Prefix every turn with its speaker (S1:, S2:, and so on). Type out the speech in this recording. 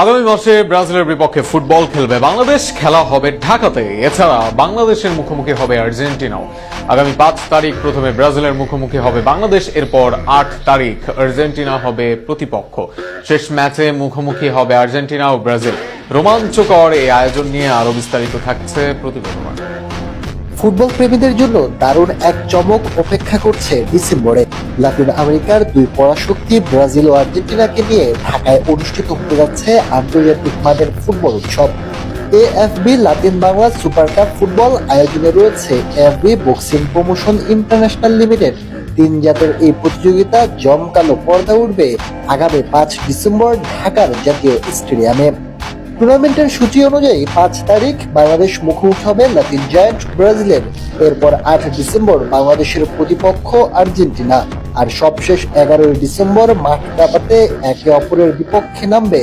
S1: আগামী মাসে ব্রাজিলের বিপক্ষে ফুটবল খেলবে বাংলাদেশ, খেলা হবে ঢাকাতে। এছাড়া বাংলাদেশের মুখোমুখি হবে আর্জেন্টিনাও। আগামী 5 তারিখ প্রথমে ব্রাজিলের মুখোমুখি হবে বাংলাদেশ, এরপর 8 তারিখ আর্জেন্টিনা হবে প্রতিপক্ষ। শেষ ম্যাচে মুখোমুখি হবে আর্জেন্টিনা ও ব্রাজিল। রোমাঞ্চকর এই আয়োজন নিয়ে আরো বিস্তারিত থাকছে প্রতিবেদনে।
S2: ফুটবল প্রেমীদের জন্য দারুণ এক চমক অপেক্ষা করছে ডিসেম্বরে। লাতিন আমেরিকার দুই পরাশক্তি ব্রাজিল ও আর্জেন্টিনাকে নিয়ে ঢাকায় অনুষ্ঠিত হতে যাচ্ছে আন্তর্জাতিক মানের ফুটবল উৎসব। AFB Latin Bangla super cup football আয়োজনে রয়েছে AFB boxing promotion international limited. 3 জাতের এই প্রতিযোগিতা জমকালো পর্দা উঠবে আগামী 5 ডিসেম্বর ঢাকার জাতীয় স্টেডিয়ামে। টুর্নামেন্টের সূচি অনুযায়ী 5 তারিখ বাংলাদেশ মুখোমুখি হবে লাতিন জায়ান্ট ব্রাজিলের। এরপর 8 ডিসেম্বর বাংলাদেশের প্রতিপক্ষ আর্জেন্টিনা। আর সবশেষ 11 ডিসেম্বর মাঠ কাঁপাতে একে অপরের বিপক্ষে নামবে